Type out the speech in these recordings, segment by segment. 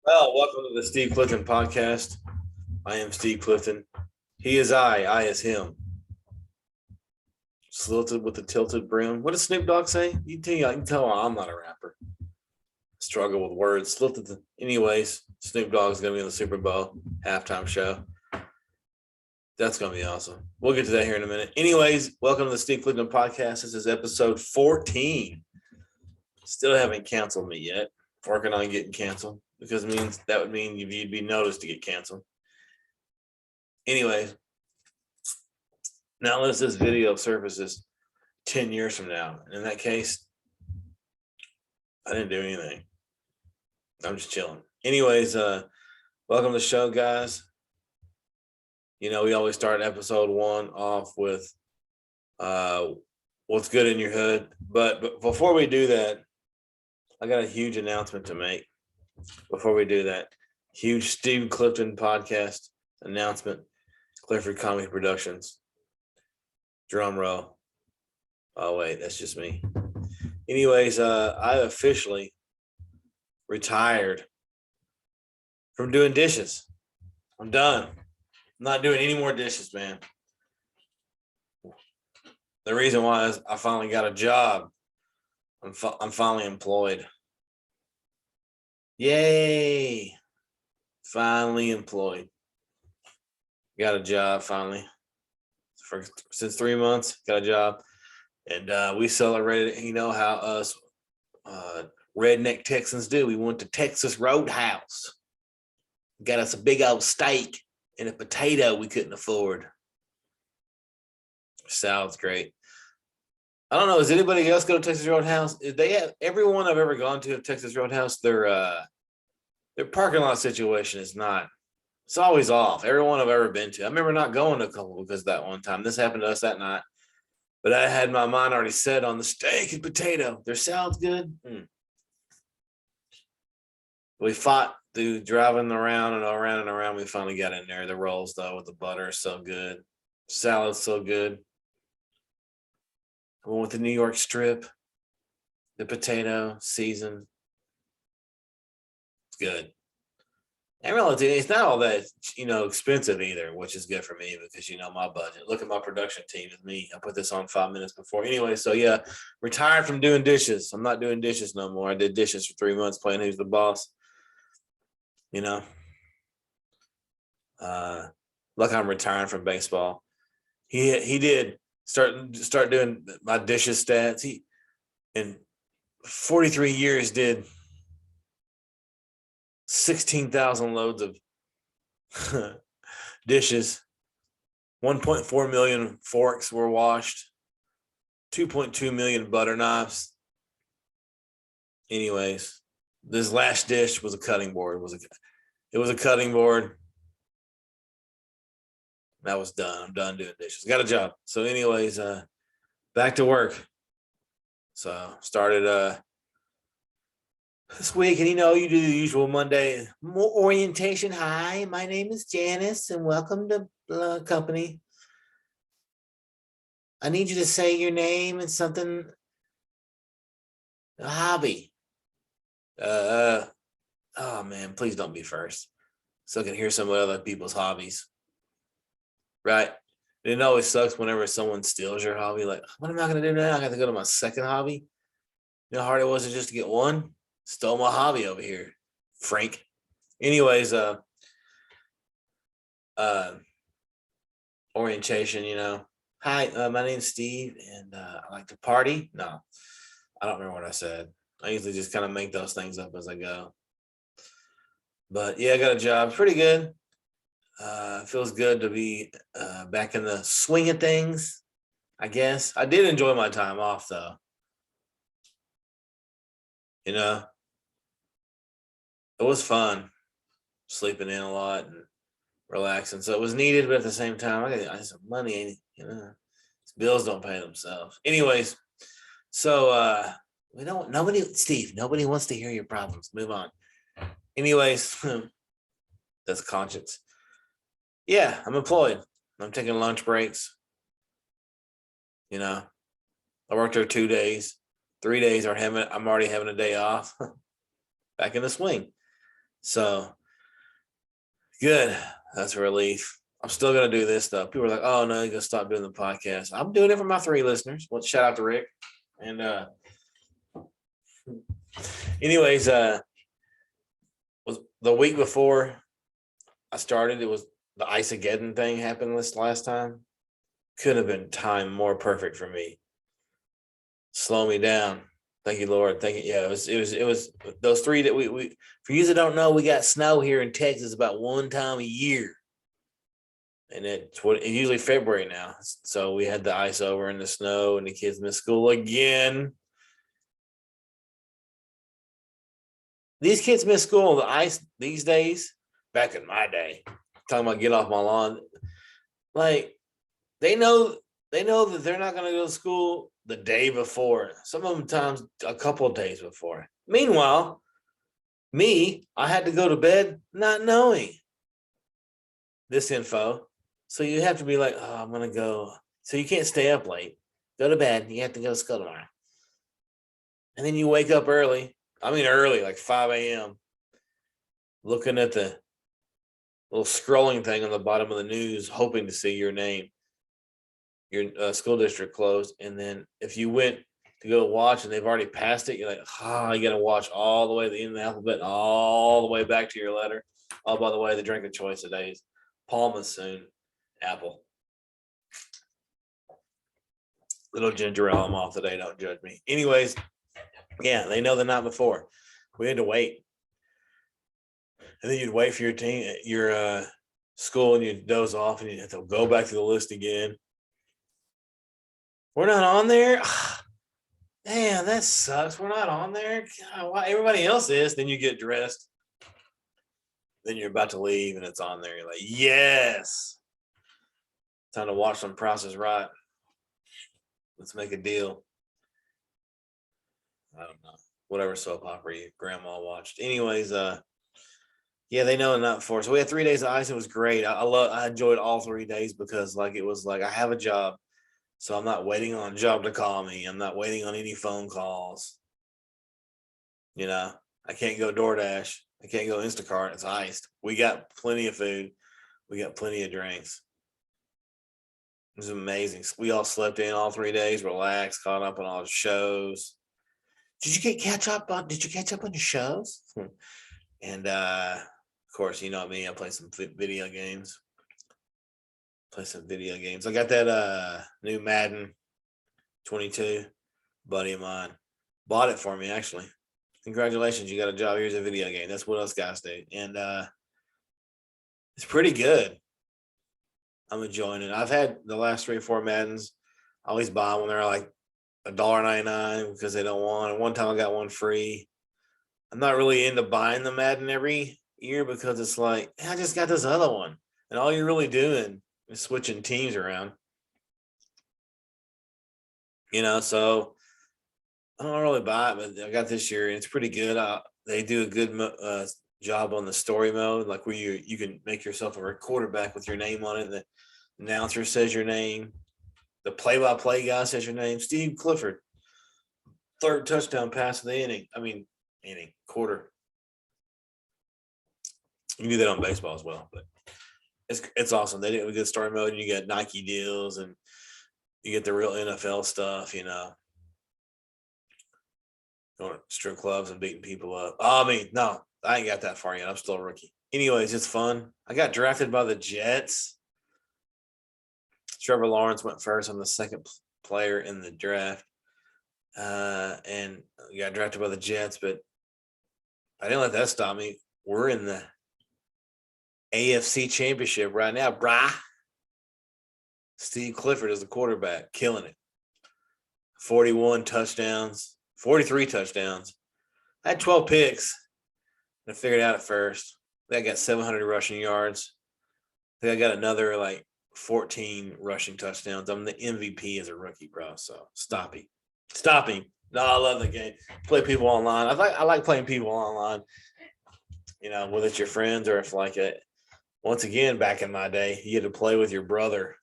Well, welcome to the Steve Clifton podcast. I am Steve Clifton. He is I is him. Slilted with the tilted brim. What does Snoop Dogg say? You can tell I'm not a rapper. Struggle with words. Slilted. Anyways, Snoop Dogg's going to be in the Super Bowl halftime show. That's going to be awesome. We'll get to that here in a minute. Anyways, welcome to the Steve Clifton podcast. This is episode 14. Still haven't canceled me yet. Working on getting canceled. Because that would mean you'd be noticed to get canceled. Anyway, now unless this video surfaces 10 years from now, and in that case, I didn't do anything. I'm just chilling. Anyways, welcome to the show, guys. You know, we always start episode 1 off with what's good in your hood. But before we do that, I got a huge announcement to make. Before we do that, huge Steve Clifton podcast announcement. Clifford Comedy Productions. Drum roll. Oh, wait, that's just me. Anyways, I officially retired from doing dishes. I'm done. I'm not doing any more dishes, man. The reason why is I finally got a job. I'm finally employed. Yay. Finally employed. Got a job finally. Since 3 months, got a job. And we celebrated, you know how us redneck Texans do. We went to Texas Roadhouse. Got us a big old steak and a potato we couldn't afford. Salad's great. I don't know. Does anybody else go to Texas Roadhouse? They have everyone I've ever gone to at Texas Roadhouse. Their parking lot situation is not. It's always off. Everyone I've ever been to. I remember not going to a couple because that one time. This happened to us that night. But I had my mind already set on the steak and potato. Their salad's good. We fought through driving around and around and around. We finally got in there. The rolls, though, with the butter, so good. Salad's so good. I went with the New York strip. The potato, seasoned. It's good. And relatively, it's not all that, expensive either, which is good for me because, my budget. Look at my production team with me. I put this on 5 minutes before. Anyway, so yeah, retired from doing dishes. I'm not doing dishes no more. I did dishes for 3 months playing Who's the Boss. Like I'm retiring from baseball. He did start doing my dishes stats. He in 43 years did 16,000 loads of dishes. 1.4 million forks were washed. 2.2 million butter knives. Anyways, this last dish was a cutting board. It was a cutting board. That was done. I'm done doing dishes. Got a job. So anyways, back to work. So started this week, and you do the usual Monday orientation. Hi, my name is Janice, and welcome to the company. I need you to say your name and something. A hobby. Oh man, please don't be first, so I can hear some of other people's hobbies. Right? It always sucks whenever someone steals your hobby. Like, what am I gonna do now? I got to go to my second hobby. You know how hard it was just to get one? Stole my hobby over here, Frank. Anyways, orientation, Hi, my name's Steve, and I like to party. No, I don't remember what I said. I usually just kind of make those things up as I go. But yeah, I got a job. Pretty good. Feels good to be back in the swing of things, I guess. I did enjoy my time off, though. It was fun sleeping in a lot and relaxing. So it was needed, but at the same time, I got some money, bills don't pay themselves. Anyways, so Steve, nobody wants to hear your problems. Move on. Anyways, that's conscience. Yeah, I'm employed. I'm taking lunch breaks. I worked there 2 days. 3 days I'm already having a day off. Back in the swing. So good. That's a relief. I'm still gonna do this stuff. People are like, "Oh no, you're gonna stop doing the podcast." I'm doing it for my 3 listeners. Well, shout out to Rick. And anyways, was the week before I started, it was the ICEAGEDEN thing happened this last time. Could have been timed more perfect for me. Slow me down. Thank you, Lord. Thank you. Yeah, it was those 3 that we for you that don't know, we got snow here in Texas about 1 time a year. And it's usually February now. So we had the ice over and the snow, and the kids missed school again. These kids miss school on the ice these days. Back in my day, talking about get off my lawn, like they know that they're not going to go to school the day before. Some of them times a couple of days before. Meanwhile, I had to go to bed not knowing this info. So you have to be like, oh, I'm going to go. So you can't stay up late. Go to bed. You have to go to school tomorrow. And then you wake up early. I mean, early, like 5 a.m., looking at the little scrolling thing on the bottom of the news, hoping to see your name, your school district closed. And then if you went to go watch and they've already passed it, you're like, you got to watch all the way to the end of the alphabet, all the way back to your letter. Oh, by the way, the drink of choice today is Palma soon, apple. Little ginger ale I'm off today, don't judge me. Anyways, yeah, they know the night before. We had to wait. And then you'd wait for your school, and you'd doze off, and you'd have to go back to the list again. We're not on there? Damn, that sucks. We're not on there. God, why? Everybody else is. Then you get dressed. Then you're about to leave, and it's on there. You're like, yes. Time to watch some Price is Right. Let's make a deal. I don't know. Whatever soap opera your grandma watched. Anyways, yeah, they know not for. So we had 3 days of ice. It was great. I enjoyed all 3 days because it was like I have a job. So I'm not waiting on a job to call me. I'm not waiting on any phone calls. I can't go DoorDash. I can't go Instacart. It's iced. We got plenty of food. We got plenty of drinks. It was amazing. We all slept in all 3 days, relaxed, caught up on all the shows. Did you catch up on your shows? And of course, you know me, I play some video games. I got that new Madden 22. Buddy of mine bought it for me, actually. Congratulations, you got a job. Here's a video game. That's what us guys do. And it's pretty good. I'm enjoying it. I've had the last 3 or 4 Maddens. I always buy them when they're like $1.99 because they don't want it. One time I got one free. I'm not really into buying the Madden every year because it's like, I just got this other one. And all you're really doing is switching teams around. So I don't really buy it, but I got this year and it's pretty good. They do a good job on the story mode, like where you can make yourself a quarterback with your name on it. The announcer says your name. The play-by-play guy says your name. Steve Clifford, 3rd touchdown pass of the inning. Quarter. You can do that on baseball as well, but it's awesome. They do a good story mode, and you get Nike deals, and you get the real NFL stuff. Going to strip clubs and beating people up. No, I ain't got that far yet. I'm still a rookie. Anyways, it's fun. I got drafted by the Jets. Trevor Lawrence went first. I'm the 2nd player in the draft. And got drafted by the Jets, but I didn't let that stop me. We're in the AFC Championship right now, brah. Steve Clifford is the quarterback, killing it. 41 touchdowns, 43 touchdowns. I had 12 picks. I figured it out at first. I got 700 rushing yards. I think I got another 14 rushing touchdowns. I'm the MVP as a rookie, bro. So stop him. No, I love the game. Play people online. I like playing people online. Whether it's your friends or if once again, back in my day, you had to play with your brother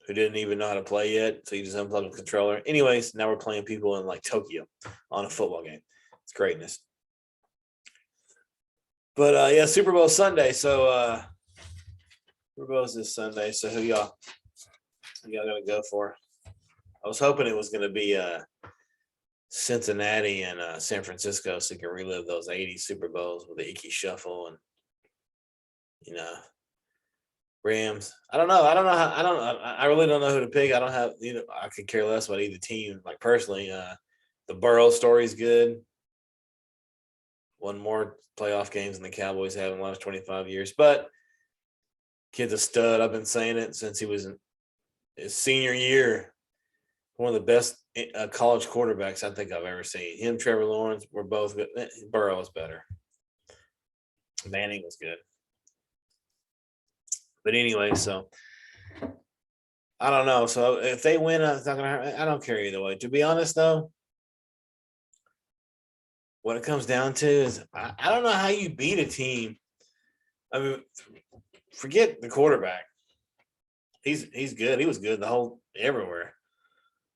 who didn't even know how to play yet. So you just unplugged the controller. Anyways, now we're playing people in Tokyo on a football game. It's greatness. But yeah, Super Bowl Sunday. So Super Bowl's this Sunday. So who y'all gonna go for? I was hoping it was gonna be Cincinnati and San Francisco, so you can relive those '80s Super Bowls with the Icky Shuffle and you know Rams. I don't know. I really don't know who to pick. I don't have. I could care less about either team. Like personally, the Burrow story's good. Won more playoff games than the Cowboys have in the last 25 years. But kid's a stud. I've been saying it since he was in his senior year. One of the best college quarterbacks I think I've ever seen. Him, Trevor Lawrence were both good. Burrow was better. Manning was good. But anyway, so I don't know. So if they win, it's not gonna hurt. I don't care either way. To be honest, though, what it comes down to is I don't know how you beat a team. I mean, forget the quarterback. He's good. He was good the whole everywhere.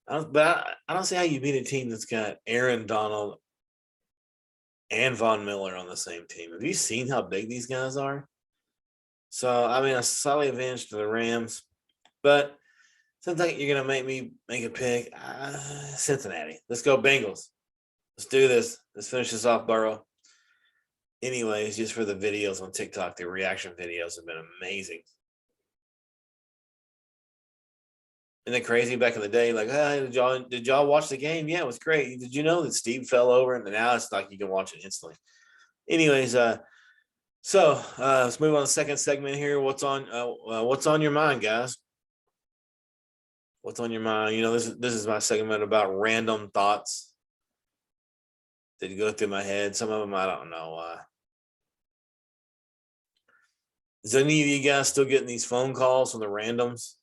But I don't see how you beat a team that's got Aaron Donald and Von Miller on the same team. Have you seen how big these guys are? So I mean, a solid advantage to the Rams, but since you're gonna make me make a pick, Cincinnati. Let's go Bengals. Let's do this. Let's finish this off, Burrow. Anyways, just for the videos on TikTok, the reaction videos have been amazing. Isn't it crazy back in the day? Like, hey, did y'all watch the game? Yeah, it was great. Did you know that Steve fell over? And now it's like you can watch it instantly. Anyways, so let's move on to the second segment here. What's on your mind, guys? What's on your mind? This is my segment about random thoughts that go through my head. Some of them I don't know. Is any of you guys still getting these phone calls from the randoms?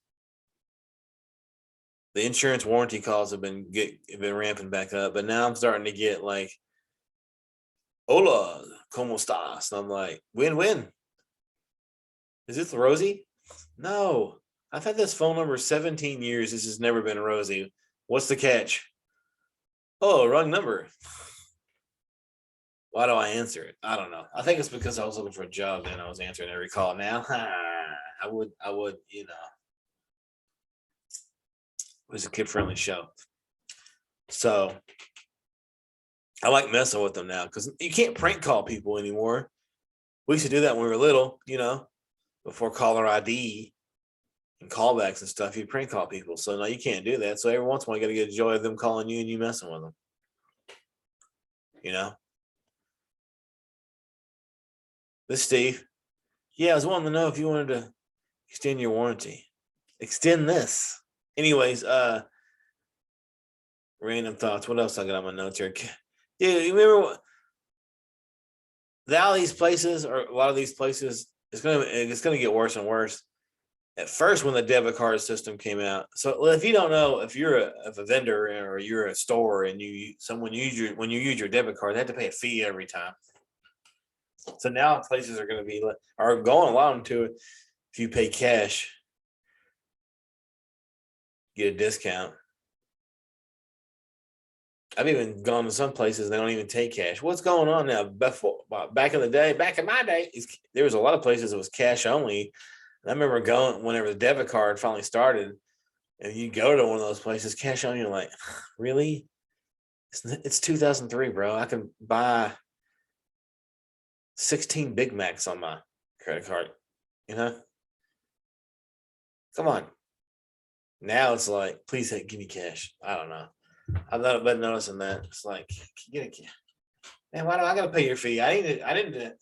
The insurance warranty calls have been ramping back up, but now I'm starting to get like, "Hola, cómo estás?" And I'm like, "Win-win." Is this Rosie? No, I've had this phone number 17 years. This has never been Rosie. What's the catch? Oh, wrong number. Why do I answer it? I don't know. I think it's because I was looking for a job and I was answering every call. Now, I would, it was a kid-friendly show. So I like messing with them now because you can't prank call people anymore. We used to do that when we were little, before caller ID and callbacks and stuff. You prank call people. So now you can't do that. So every once in a while, you got to get a joy of them calling you and you messing with them. This Steve. Yeah, I was wanting to know if you wanted to extend your warranty. Extend this. Anyways, random thoughts. What else I got on my notes here? Dude, you remember all these places, or a lot of these places, it's gonna get worse and worse. At first, when the debit card system came out, so if you don't know, if you're a vendor or you're a store and when you use your debit card, they have to pay a fee every time. So now places are going to going along to it. If you pay cash, get a discount. I've even gone to some places they don't even take cash. What's going on now? Back in my day, there was a lot of places that was cash only. And I remember going whenever the debit card finally started, and you go to one of those places, cash only, you're like, really? It's 2003, bro. I can buy 16 Big Macs on my credit card, Come on. Now it's like, please give me cash. I don't know. I've been noticing that. It's like, man, why do I got to pay your fee? I didn't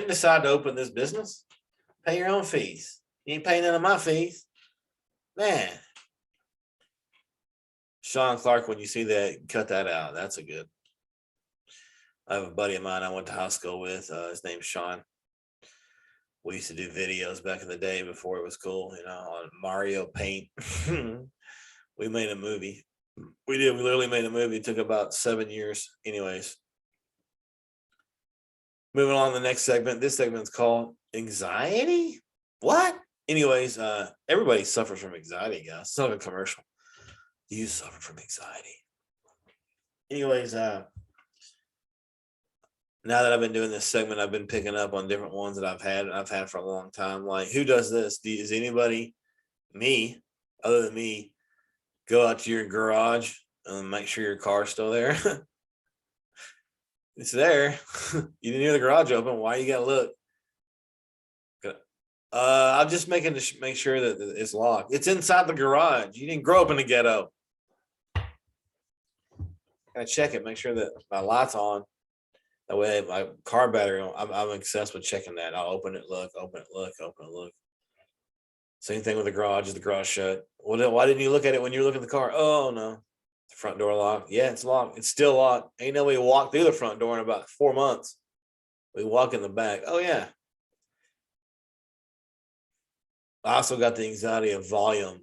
decide to open this business. Pay your own fees. You ain't paying none of my fees. Man. Sean Clark, when you see that, cut that out. That's a good. I have a buddy of mine I went to high school with. His name's Sean. We used to do videos back in the day before it was cool, on Mario Paint. We made a movie. We did. We literally made a movie. It took about 7 years. Anyways, moving on to the next segment. This segment's called Anxiety. What? Anyways, everybody suffers from anxiety, guys. It's not a commercial. You suffer from anxiety. Anyways, now that I've been doing this segment, I've been picking up on different ones that I've had for a long time. Like, who does this? Is anybody, me, other than me, go out to your garage and make sure your car's still there? It's there. You didn't hear the garage open. Why you gotta look? I'm just make sure that it's locked. It's inside the garage. You didn't grow up in the ghetto. I check it, make sure that my light's on. That way, my car battery, I'm obsessed with checking that. I'll open it, look, open it, look, open it, look. Same thing with the garage. Is the garage shut? Well, then why didn't you look at it when you were looking at the car? Oh, no. The front door locked. Yeah, it's locked. It's still locked. Ain't no way we walked through the front door in about 4 months. We walk in the back. Oh, yeah. I also got the anxiety of volume.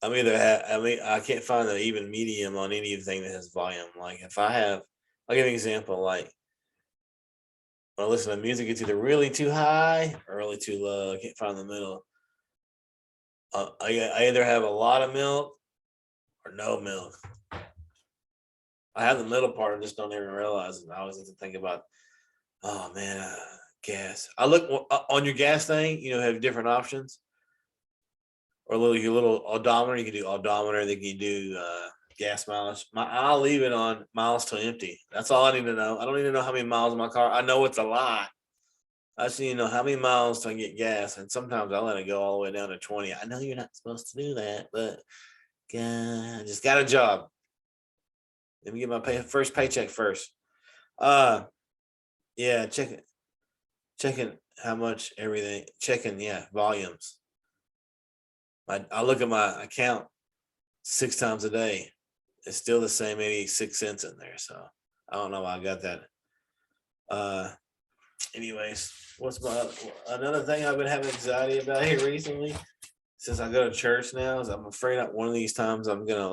I can't find an even medium on anything that has volume. Like if I'll give you an example. Like when I listen to music, it's either really too high or really too low. I can't find the middle. I either have a lot of milk or no milk. I have the middle part. I just don't even realize it. I always have to think about, oh man, gas. I look on your gas thing. Have different options. Or your little odometer. You can do odometer. Then you do gas mileage. I'll leave it on miles to empty. That's all I need to know. I don't need to know how many miles in my car. I know it's a lot. I just need to know how many miles to get gas. And sometimes I let it go all the way down to 20. I know you're not supposed to do that, but I just got a job. Let me get my first paycheck first. Yeah, checking how much everything. Checking, volumes. I look at my account 6 times a day. It's still the same 86 cents in there. So I don't know why I got that. Anyways, what's another thing I've been having anxiety about here recently since I go to church now is I'm afraid that one of these times I'm gonna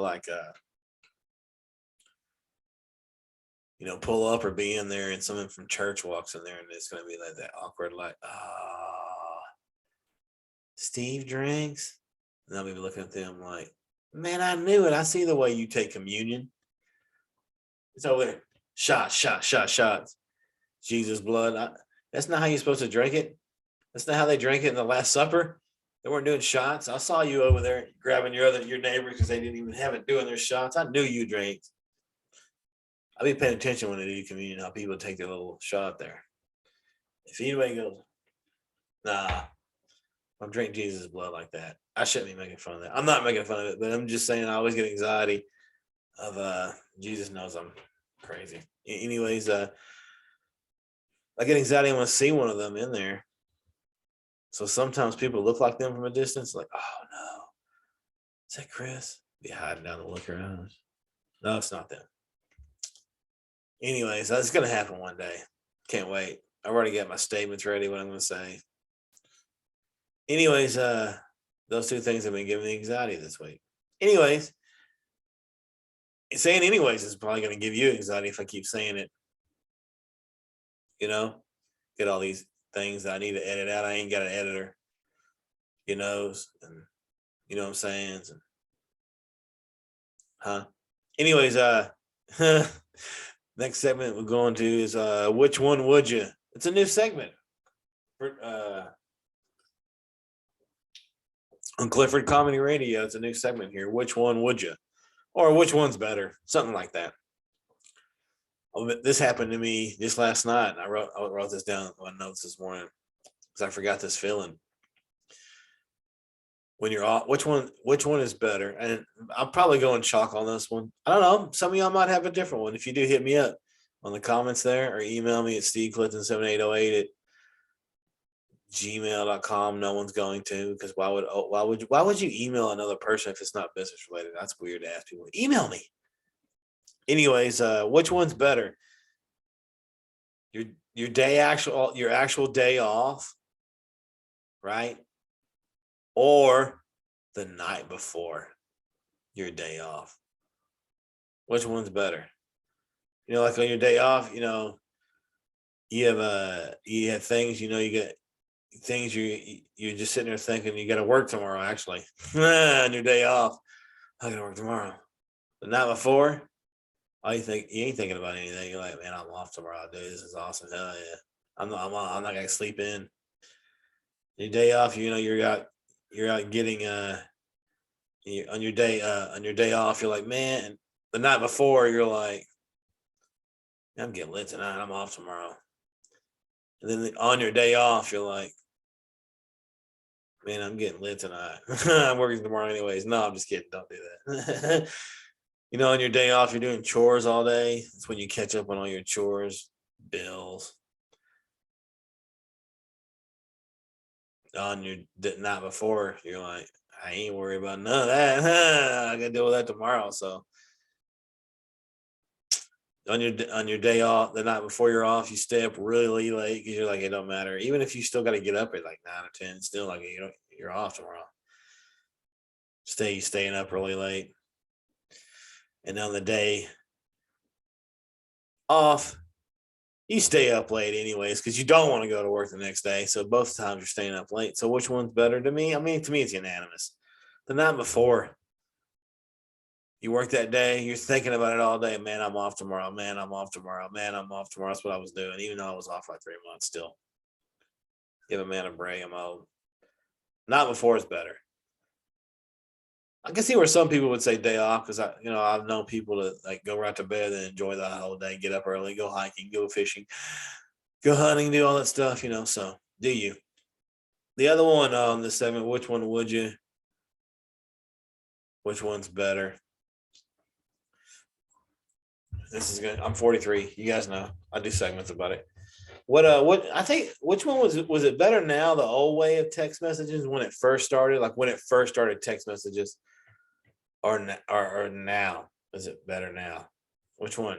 pull up or be in there and someone from church walks in there and it's gonna be like that awkward, like, Steve drinks. And I'll be looking at them like, man, I knew it. I see the way you take communion. It's over there. Shots. Jesus' blood. That's not how you're supposed to drink it. That's not how they drank it in the Last Supper. They weren't doing shots. I saw you over there grabbing your neighbors because they didn't even have it doing their shots. I knew you drank. I'll be paying attention when they do communion, how people take their little shot there. If anybody goes, nah, I'm drinking Jesus' blood like that, I shouldn't be making fun of that. I'm not making fun of it, but I'm just saying I always get anxiety of Jesus knows I'm crazy. Anyways, I get anxiety when I see one of them in there. So sometimes people look like them from a distance, like, oh no, is that Chris? Be hiding down the liquor house. No, it's not them. Anyways, that's gonna happen one day. Can't wait. I've already got my statements ready, what I'm gonna say. Anyways, those two things have been giving me anxiety this week. Anyways, saying anyways is probably going to give you anxiety if I keep saying it. Get all these things that I need to edit out. I ain't got an editor. And you know what I'm saying? Anyways, next segment we're going to is which one would you? It's a new segment. On Clifford Comedy Radio, it's a new segment here. Which one would you? Or which one's better? Something like that. This happened to me just last night. I wrote this down in my notes this morning because I forgot this feeling. When you're off, which one is better? And I'm probably going chalk on this one. I don't know. Some of y'all might have a different one. If you do, hit me up on the comments there or email me at steveclinton7808 at gmail.com. No one's going to, because why would you email another person if it's not business related? That's weird to ask people. Email me. Anyways, which one's better? Your actual day off, right? Or the night before your day off? Which one's better? Like on your day off, you have things, you get things you're just sitting there thinking you got to work tomorrow. Actually, on your day off, I got to work tomorrow. The night before, All you think, you ain't thinking about anything. You're like, man, I'm off tomorrow, dude. This is awesome. Hell yeah. I'm not gonna sleep in. Your day off, you're out getting on your day off, you're like, man, the night before you're like, I'm getting lit tonight. I'm off tomorrow. And then on your day off, you're like, man, I'm getting lit tonight. I'm working tomorrow anyways. No, I'm just kidding. Don't do that. On your day off, you're doing chores all day. That's when you catch up on all your chores, bills. On your night before, you're like, I ain't worried about none of that. I gotta deal with that tomorrow. So on your day off, the night before you're off, you stay up really late because you're like, it don't matter. Even if you still got to get up at like 9 or 10, still like you're off tomorrow. Staying up really late. And on the day off, you stay up late anyways because you don't want to go to work the next day. So both times you're staying up late. So which one's better to me? I mean, to me, it's unanimous. The night before, you work that day, you're thinking about it all day. Man, I'm off tomorrow. Man, I'm off tomorrow. Man, I'm off tomorrow. That's what I was doing, even though I was off like 3 months still. Give a man a break. I'm old. Night before is better. I can see where some people would say day off because I've known people that like go right to bed and enjoy the whole day, get up early, go hiking, go fishing, go hunting, do all that stuff, So do you? The other one on the 7, which one would you? Which one's better? This is good. I'm 43. You guys know I do segments about it. What I think, which one was it better now, the old way of text messages when it first started, like when it first started text messages, or now? Is it better now? Which one?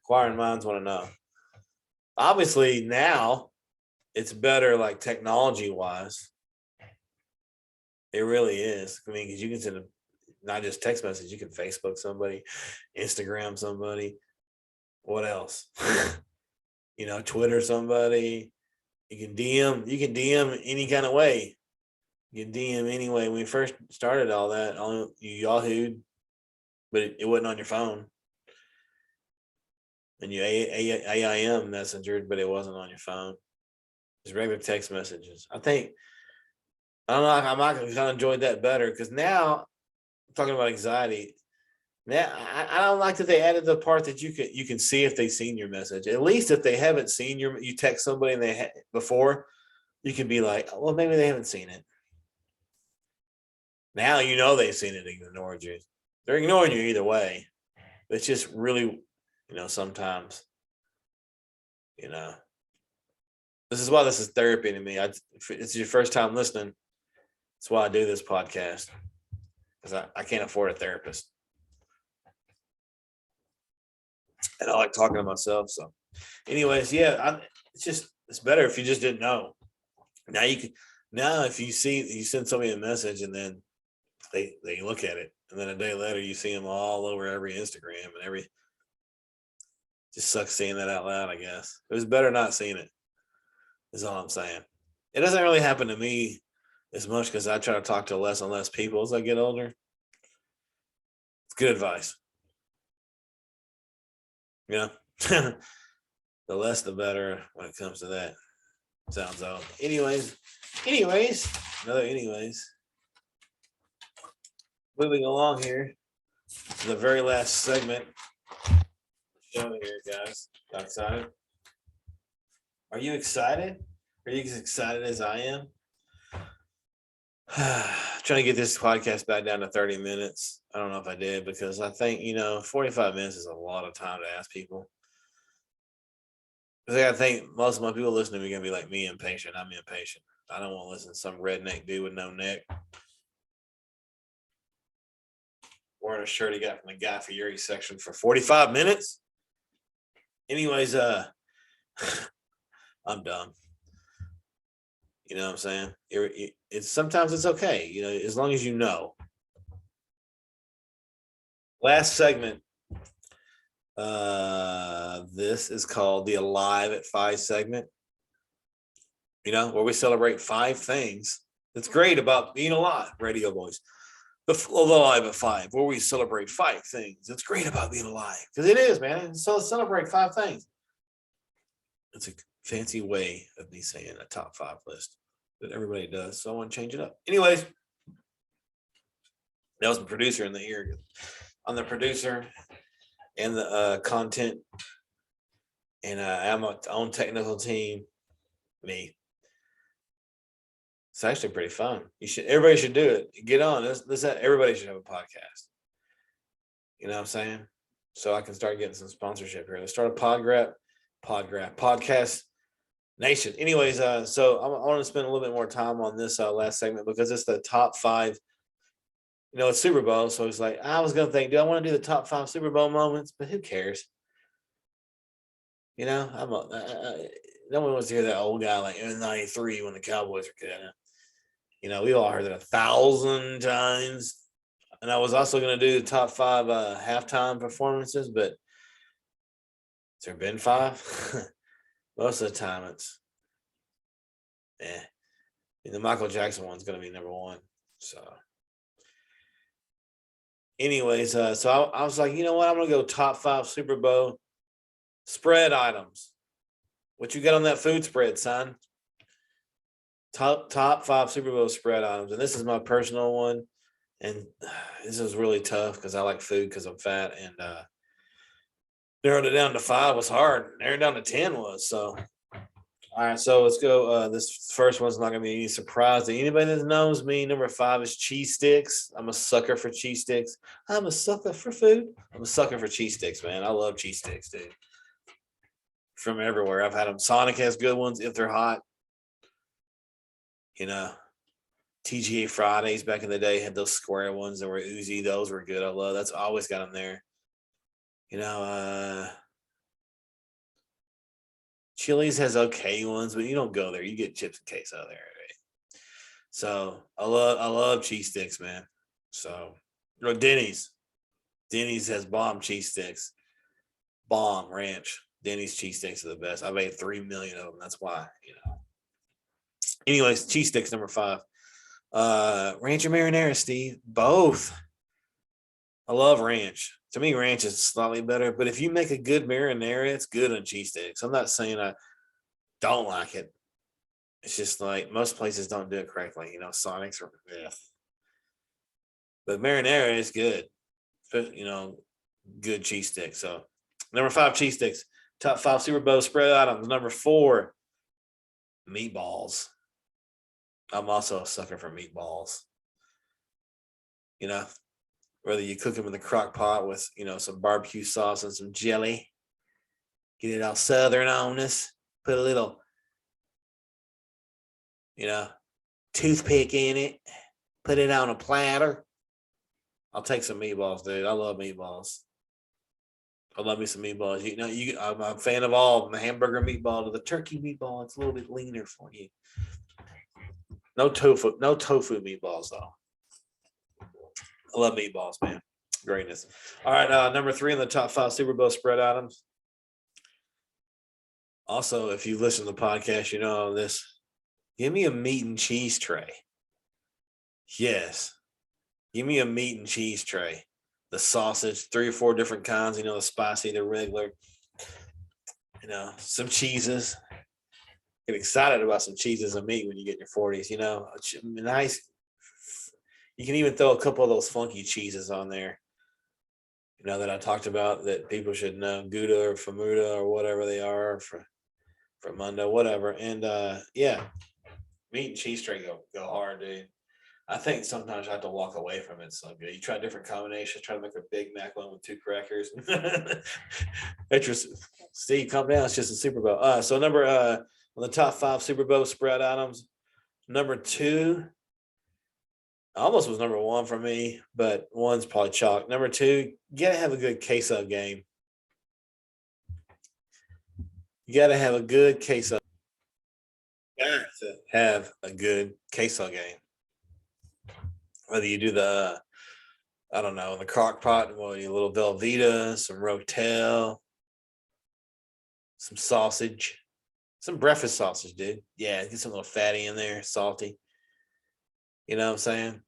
Inquiring minds want to know. Obviously now it's better, like technology wise. It really is. I mean, because you can send not just text message, you can Facebook somebody, Instagram somebody. What else? Twitter somebody. You can DM any kind of way. You can DM anyway. When we first started all that, you Yahoo'd, but it wasn't on your phone. And you AIM messengered, but it wasn't on your phone. It's regular text messages. I don't know. I might kind of enjoyed that better because now, talking about anxiety, now I don't like that they added the part that you can see if they've seen your message. At least if they haven't seen you text somebody and before, you can be like, well, maybe they haven't seen it. Now they've seen it and ignored you. They're ignoring you either way. It's just really, sometimes, this is why this is therapy to me. It's your first time listening. That's why I do this podcast, because I can't afford a therapist. And I like talking to myself. So anyways, yeah, it's better if you just didn't know. Now if you send somebody a message and then they look at it, and then a day later you see them all over every Instagram and just sucks seeing that out loud, I guess. It was better not seeing it, is all I'm saying. It doesn't really happen to me as much because I try to talk to less and less people as I get older. It's good advice. The less the better when it comes to that. Sounds old. Anyways. Moving along here to the very last segment. Show here, guys. Got excited? Are you excited? Are you as excited as I am? Trying to get this podcast back down to 30 minutes. I don't know if I did because I think, 45 minutes is a lot of time to ask people. Because I think most of my people listening are going to be like me, impatient. I'm impatient. I don't want to listen to some redneck dude with no neck wearing a shirt he got from the Guy Fieri section for 45 minutes. Anyways, I'm dumb. You know what I'm saying? It's sometimes it's okay, as long as you know. Last segment. This is called the Alive at 5 segment. Where we celebrate 5 things that's great about being alive, radio voice. Alive at 5, where we celebrate 5 things. It's great about being alive because it is, man. So celebrate 5 things. It's a fancy way of me saying a top 5 list that everybody does. So I want to change it up. Anyways, that was the producer in the ear. I'm the producer and the content, and I'm on technical team. Me. It's actually pretty fun. Everybody should do it. Get on. Everybody should have a podcast. You know what I'm saying? So I can start getting some sponsorship here. Let's start a podcast nation. Anyways, so I want to spend a little bit more time on this last segment because it's the top 5. You know, it's Super Bowl, so it's like I was gonna think, do I want to do the top 5 Super Bowl moments? But who cares? You know, no one wants to hear that old guy like in '93 when the Cowboys were good. You know, we all heard that 1,000 times. And I was also going to do the top 5 halftime performances, but has there been 5? Most of the time it's, the Michael Jackson one's going to be number 1. So, anyways, so I was like, you know what? I'm going to go top 5 Super Bowl spread items. What you got on that food spread, son? Top 5 Super Bowl spread items, and this is my personal one, and this is really tough because I like food because I'm fat, and narrowed it down to 5 was hard. Narrowed down to 10 was so. All right, so let's go. This first one's not gonna be any surprise to anybody that knows me. Number 5 is cheese sticks. I'm a sucker for cheese sticks. I'm a sucker for food. I'm a sucker for cheese sticks, man. I love cheese sticks, dude. From everywhere, I've had them. Sonic has good ones if they're hot. You know, TGA Fridays back in the day had those square ones that were oozy. Those were good. I love that's always got them there. You know, Chili's has okay ones, but you don't go there. You get chips and queso there. Right? So I love cheese sticks, man. So Denny's has bomb cheese sticks, bomb ranch. Denny's cheese sticks are the best. I've ate 3 million of them. That's why, you know. Anyways, cheese sticks number 5. Ranch or marinara, Steve? Both. I love ranch. To me, ranch is slightly better, but if you make a good marinara, it's good on cheese sticks. I'm not saying I don't like it. It's just like most places don't do it correctly. You know, Sonic's are, but marinara is good. You know, good cheese sticks. So, number 5, cheese sticks. Top 5 Super Bowl spread items. Number 4, meatballs. I'm also a sucker for meatballs. You know, whether you cook them in the crock pot with, you know, some barbecue sauce and some jelly, get it all southern on us, put a little, you know, toothpick in it, put it on a platter. I'll take some meatballs, dude. I love meatballs. I love me some meatballs. You know, I'm a fan of all, from the hamburger meatball to the turkey meatball. It's a little bit leaner for you. No tofu meatballs though. I love meatballs, man. Greatness. All right, number 3 in the top 5 Super Bowl spread items. Also, if you listen to the podcast, you know this. Give me a meat and cheese tray. Yes. Give me a meat and cheese tray. The sausage, 3 or 4 different kinds, you know, the spicy, the regular, you know, some cheeses. Get excited about some cheeses and meat when you get in your 40s, you know. Nice. You can even throw a couple of those funky cheeses on there, you know, that I talked about that people should know, Gouda or Famuda or whatever they are, for Mundo, whatever. And yeah, meat and cheese tray go hard, dude. I think sometimes I have to walk away from it. It's so good. You try different combinations, try to make a Big Mac one with 2 crackers. Steve, calm down. It's just a Super Bowl. So number on the top 5 Super Bowl spread items, number 2 almost was number 1 for me, but 1's probably chalk. Number 2, you gotta have a good queso game. You gotta have a good queso. You got to have a good queso game. Whether you do the, I don't know, in the crock pot, well, a little Velveeta, some Rotel, some sausage, some breakfast sausage, dude. Yeah, get some little fatty in there, salty. You know what I'm saying?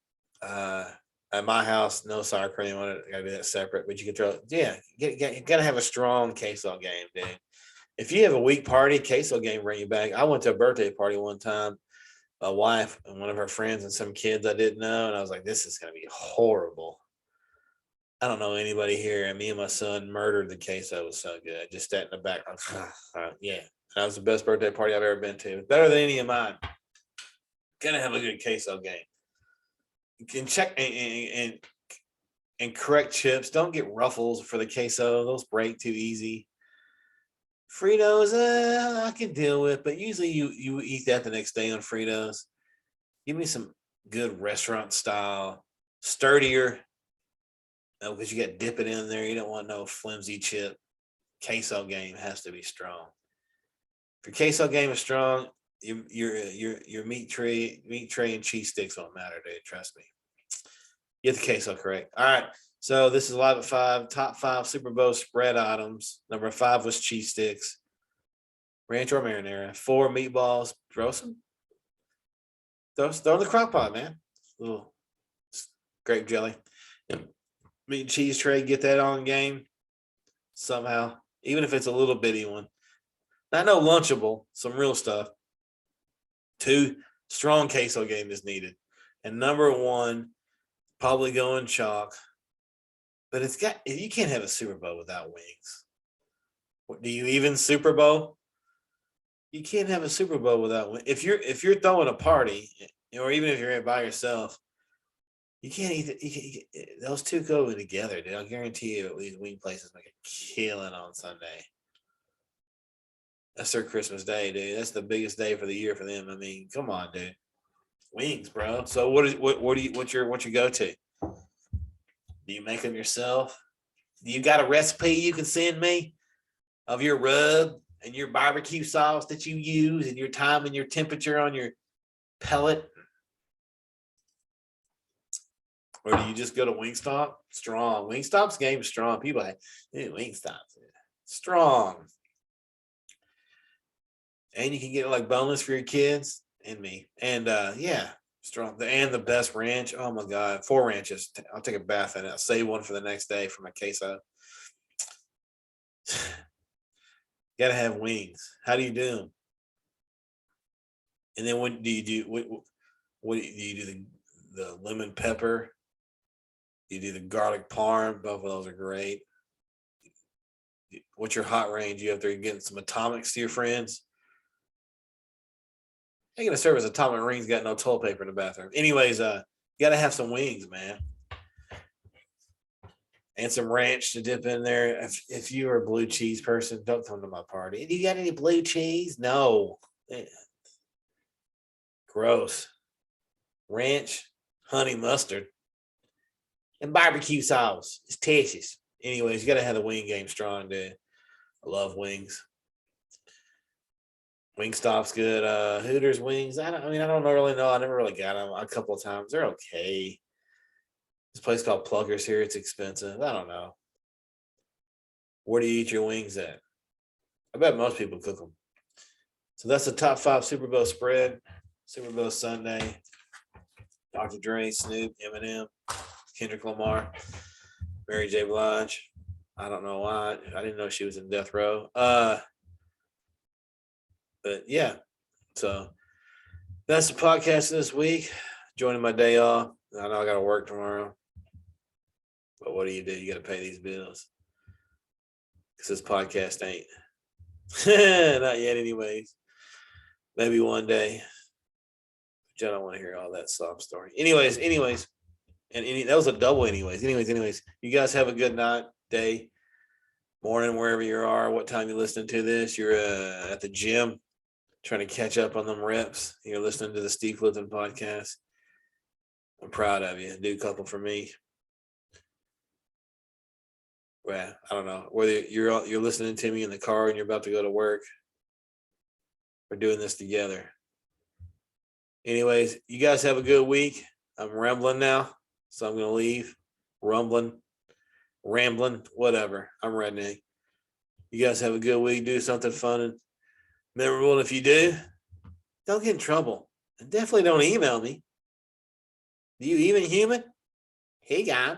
At my house, no sour cream on it. Gotta be that separate. But you can throw. Yeah, you gotta have a strong queso game, dude. If you have a weak party, queso game bring you back. I went to a birthday party one time. My wife and one of her friends and some kids I didn't know, and I was like, "This is gonna be horrible." I don't know anybody here, and me and my son murdered the queso. It was so good. Just sat in the back, yeah. That was the best birthday party I've ever been to. Better than any of mine. Gonna have a good queso game. You can check and correct chips. Don't get Ruffles for the queso; those break too easy. Fritos, I can deal with, but usually you eat that the next day on Fritos. Give me some good restaurant style, sturdier, because you got to dip it in there. You don't want no flimsy chip. Queso game has to be strong. If your queso game is strong, your meat tray and cheese sticks won't matter, dude. Trust me. Get the queso correct. All right. So this is Live at 5, top 5 Super Bowl spread items. Number 5 was cheese sticks, ranch or marinara. 4 meatballs. Throw in the crock pot, man. Little grape jelly. Meat and cheese tray. Get that on game somehow, even if it's a little bitty one. Not no Lunchable, some real stuff. 2, strong queso game is needed. And number 1, probably going chalk. But you can't have a Super Bowl without wings. Do you even Super Bowl? You can't have a Super Bowl without wings. If you're throwing a party, or even if you're by yourself, you can't eat those two go together, dude. I'll guarantee you, these wing places make a killing on Sunday. That's their Christmas day, dude. That's the biggest day for the year for them. I mean, come on, dude. Wings, bro. So what's your go-to? Do you make them yourself? Do you got a recipe you can send me of your rub and your barbecue sauce that you use and your time and your temperature on your pellet? Or do you just go to Wingstop? Strong. Wingstop's game is strong. People like, Wingstop's strong. And you can get it like boneless for your kids and me. And yeah, strong. And the best ranch. Oh my God. 4 ranches. I'll take a bath in it. I'll save one for the next day for my queso. Gotta have wings. How do you do them? And then what do you do? What do you do? The lemon pepper? You do the garlic parm. Both of those are great. What's your hot range? You have to get some atomics to your friends. Ain't gonna serve as atomic rings. Got no toilet paper in the bathroom. Anyways, you gotta have some wings, man, and some ranch to dip in there. If you are a blue cheese person, don't come to my party. Do you got any blue cheese? No. Gross. Ranch, honey mustard, and barbecue sauce. It's tasty. Anyways, you gotta have the wing game strong, dude. I love wings. Wingstop's good. Hooters wings. I don't really know. I never really got them a couple of times. They're okay. This place called Pluckers here. It's expensive. I don't know. Where do you eat your wings at? I bet most people cook them. So that's the top 5 Super Bowl spread. Super Bowl Sunday. Dr. Dre, Snoop, Eminem, Kendrick Lamar, Mary J. Blige. I don't know why. I didn't know she was in death row. But yeah, so that's the podcast this week. Joining my day off. I know I got to work tomorrow. But what do? You got to pay these bills. Because this podcast ain't. Not yet, anyways. Maybe one day. But I don't want to hear all that sob story. Anyways. And that was a double anyways. Anyways. You guys have a good night, day, morning, wherever you are. What time you listening to this? You're at the gym trying to catch up on them reps. You're listening to the Steve Clifton podcast. I'm proud of you. Do a couple for me. Well, I don't know whether you're listening to me in the car and you're about to go to work. We're doing this together. Anyways, you guys have a good week. I'm rambling now, so I'm going to leave. Rambling, whatever. I'm ready. You guys have a good week. Do something fun and memorable. And if you do, don't get in trouble. And definitely don't email me. Do you even human? Hey, God.